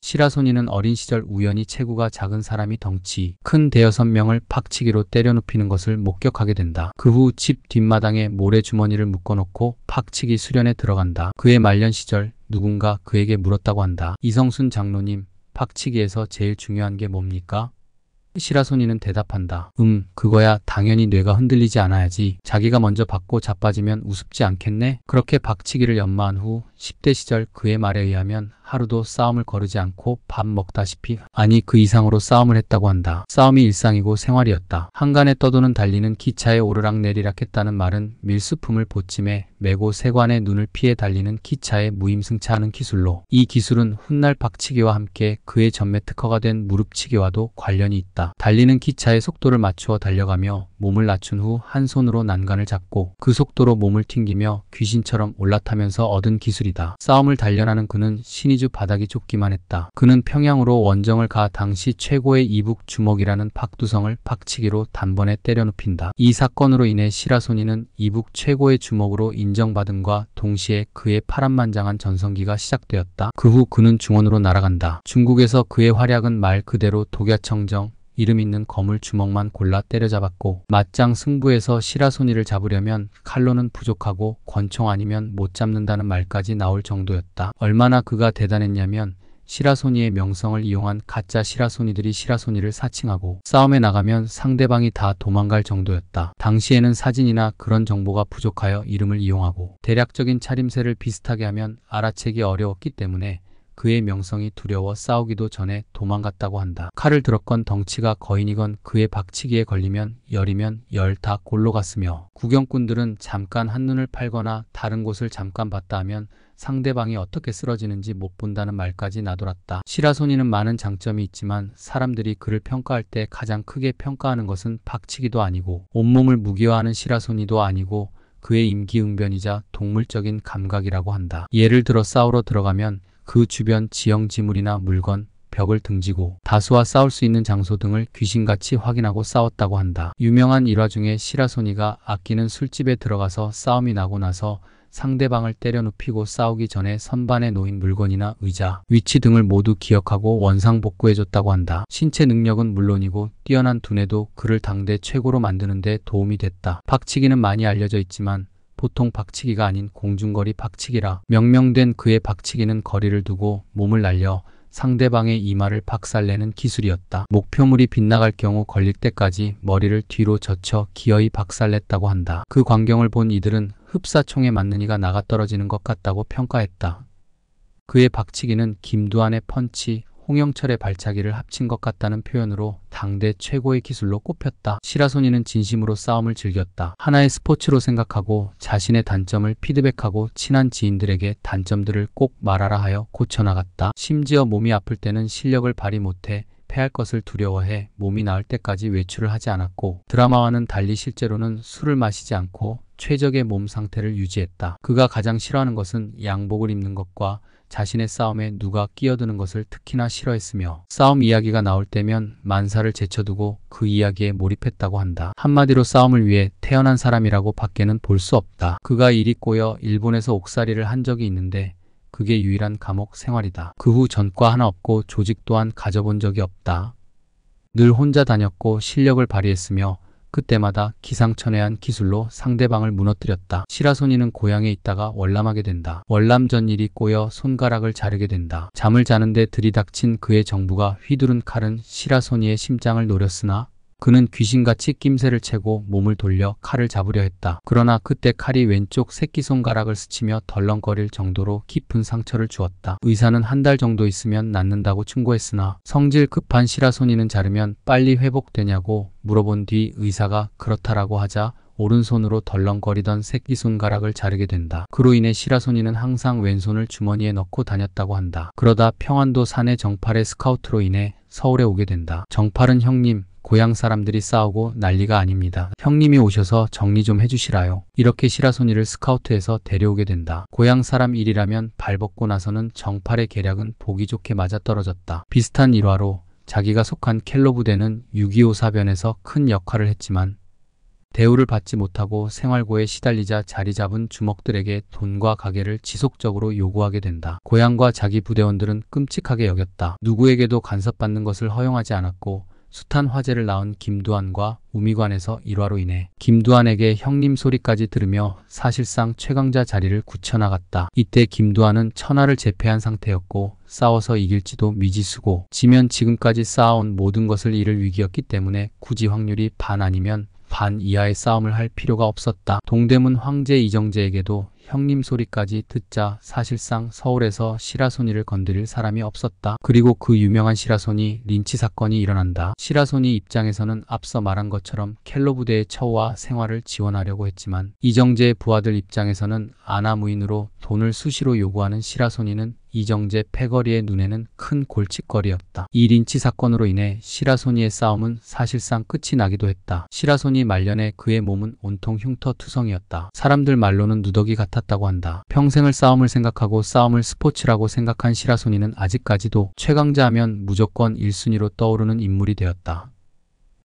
시라소니는 어린 시절 우연히 체구가 작은 사람이 덩치 큰 대여섯 명을 팍치기로 때려 눕히는 것을 목격하게 된다. 그 후 집 뒷마당에 모래주머니를 묶어놓고 팍치기 수련에 들어간다. 그의 말년 시절 누군가 그에게 물었다고 한다. 이성순 장로님, 팍치기에서 제일 중요한 게 뭡니까? 시라소니는 대답한다. 그거야 당연히 뇌가 흔들리지 않아야지. 자기가 먼저 받고 자빠지면 우습지 않겠네? 그렇게 박치기를 연마한 후 10대 시절 그의 말에 의하면 하루도 싸움을 거르지 않고 밥 먹다시피 아니 그 이상으로 싸움을 했다고 한다. 싸움이 일상이고 생활이었다. 한간에 떠도는 달리는 기차에 오르락내리락 했다는 말은 밀수품을 보찜에 메고 세관의 눈을 피해 달리는 기차에 무임승차하는 기술로 이 기술은 훗날 박치기와 함께 그의 전매 특허가 된 무릎치기와도 관련이 있다. 달리는 기차의 속도를 맞추어 달려가며 몸을 낮춘 후 한 손으로 난간을 잡고 그 속도로 몸을 튕기며 귀신처럼 올라타면서 얻은 기술이다. 싸움을 단련하는 그는 신의주 바닥이 좁기만 했다. 그는 평양으로 원정을 가 당시 최고의 이북 주먹이라는 박두성을 박치기로 단번에 때려 눕힌다. 이 사건으로 인해 시라소니는 이북 최고의 주먹으로 인정받음과 동시에 그의 파란만장한 전성기가 시작되었다. 그 후 그는 중원으로 날아간다. 중국에서 그의 활약은 말 그대로 독야청정 이름 있는 거물 주먹만 골라 때려잡았고 맞짱 승부에서 시라소니를 잡으려면 칼로는 부족하고 권총 아니면 못 잡는다는 말까지 나올 정도였다. 얼마나 그가 대단했냐면 시라소니의 명성을 이용한 가짜 시라소니들이 시라소니를 사칭하고 싸움에 나가면 상대방이 다 도망갈 정도였다. 당시에는 사진이나 그런 정보가 부족하여 이름을 이용하고 대략적인 차림새를 비슷하게 하면 알아채기 어려웠기 때문에 그의 명성이 두려워 싸우기도 전에 도망갔다고 한다. 칼을 들었건 덩치가 거인이건 그의 박치기에 걸리면 열이면 열 다 골로 갔으며 구경꾼들은 잠깐 한눈을 팔거나 다른 곳을 잠깐 봤다 하면 상대방이 어떻게 쓰러지는지 못 본다는 말까지 나돌았다. 시라소니는 많은 장점이 있지만 사람들이 그를 평가할 때 가장 크게 평가하는 것은 박치기도 아니고 온몸을 무기화하는 시라소니도 아니고 그의 임기응변이자 동물적인 감각이라고 한다. 예를 들어 싸우러 들어가면 그 주변 지형지물이나 물건, 벽을 등지고 다수와 싸울 수 있는 장소 등을 귀신같이 확인하고 싸웠다고 한다. 유명한 일화 중에 시라소니가 아끼는 술집에 들어가서 싸움이 나고 나서 상대방을 때려 눕히고 싸우기 전에 선반에 놓인 물건이나 의자, 위치 등을 모두 기억하고 원상복구해줬다고 한다. 신체 능력은 물론이고 뛰어난 두뇌도 그를 당대 최고로 만드는 데 도움이 됐다. 박치기는 많이 알려져 있지만 보통 박치기가 아닌 공중거리 박치기라 명명된 그의 박치기는 거리를 두고 몸을 날려 상대방의 이마를 박살내는 기술이었다. 목표물이 빗나갈 경우 걸릴 때까지 머리를 뒤로 젖혀 기어이 박살냈다고 한다. 그 광경을 본 이들은 흡사총에 맞는 이가 나가 떨어지는 것 같다고 평가했다. 그의 박치기는 김두한의 펀치, 홍영철의 발차기를 합친 것 같다는 표현으로 당대 최고의 기술로 꼽혔다. 시라소니는 진심으로 싸움을 즐겼다. 하나의 스포츠로 생각하고 자신의 단점을 피드백하고 친한 지인들에게 단점들을 꼭 말하라 하여 고쳐나갔다. 심지어 몸이 아플 때는 실력을 발휘 못해 패할 것을 두려워해 몸이 나을 때까지 외출을 하지 않았고 드라마와는 달리 실제로는 술을 마시지 않고 최적의 몸 상태를 유지했다. 그가 가장 싫어하는 것은 양복을 입는 것과 자신의 싸움에 누가 끼어드는 것을 특히나 싫어했으며 싸움 이야기가 나올 때면 만사를 제쳐두고 그 이야기에 몰입했다고 한다. 한마디로 싸움을 위해 태어난 사람이라고 밖에는 볼 수 없다. 그가 일이 꼬여 일본에서 옥살이를 한 적이 있는데 그게 유일한 감옥 생활이다. 그 후 전과 하나 없고 조직 또한 가져본 적이 없다. 늘 혼자 다녔고 실력을 발휘했으며 그때마다 기상천외한 기술로 상대방을 무너뜨렸다. 시라소니는 고향에 있다가 월남하게 된다. 월남 전일이 꼬여 손가락을 자르게 된다. 잠을 자는데 들이닥친 그의 정부가 휘두른 칼은 시라소니의 심장을 노렸으나 그는 귀신같이 낌새를 채고 몸을 돌려 칼을 잡으려 했다. 그러나 그때 칼이 왼쪽 새끼손가락을 스치며 덜렁거릴 정도로 깊은 상처를 주었다. 의사는 한 달 정도 있으면 낫는다고 충고했으나 성질 급한 시라소니는 자르면 빨리 회복되냐고 물어본 뒤 의사가 그렇다라고 하자 오른손으로 덜렁거리던 새끼손가락을 자르게 된다. 그로 인해 시라소니는 항상 왼손을 주머니에 넣고 다녔다고 한다. 그러다 평안도 사내 정팔의 스카우트로 인해 서울에 오게 된다. 정팔은 형님, 고향 사람들이 싸우고 난리가 아닙니다. 형님이 오셔서 정리 좀 해주시라요. 이렇게 시라소니를 스카우트해서 데려오게 된다. 고향 사람 일이라면 발벗고 나서는 정팔의 계략은 보기 좋게 맞아떨어졌다. 비슷한 일화로 자기가 속한 켈로 부대는 6.25 사변에서 큰 역할을 했지만 대우를 받지 못하고 생활고에 시달리자 자리 잡은 주먹들에게 돈과 가게를 지속적으로 요구하게 된다. 고향과 자기 부대원들은 끔찍하게 여겼다. 누구에게도 간섭받는 것을 허용하지 않았고 숱한 화제를 낳은 김두한과 우미관에서 일화로 인해 김두한에게 형님 소리까지 들으며 사실상 최강자 자리를 굳혀나갔다. 이때 김두한은 천하를 제패한 상태였고 싸워서 이길지도 미지수고 지면 지금까지 쌓아온 모든 것을 잃을 위기였기 때문에 굳이 확률이 반 아니면 반 이하의 싸움을 할 필요가 없었다. 동대문 황제 이정재에게도 형님 소리까지 듣자 사실상 서울에서 시라소니를 건드릴 사람이 없었다. 그리고 그 유명한 시라소니 린치 사건이 일어난다. 시라소니 입장에서는 앞서 말한 것처럼 켈로 부대의 처우와 생활을 지원하려고 했지만 이정재의 부하들 입장에서는 아나무인으로 돈을 수시로 요구하는 시라소니는 이정재 패거리의 눈에는 큰 골칫거리였다. 이 린치 사건으로 인해 시라소니의 싸움은 사실상 끝이 나기도 했다. 시라소니 말년에 그의 몸은 온통 흉터투성이었다. 사람들 말로는 누더기 같았다고 한다. 평생을 싸움을 생각하고 싸움을 스포츠라고 생각한 시라소니는 아직까지도 최강자 하면 무조건 1순위로 떠오르는 인물이 되었다.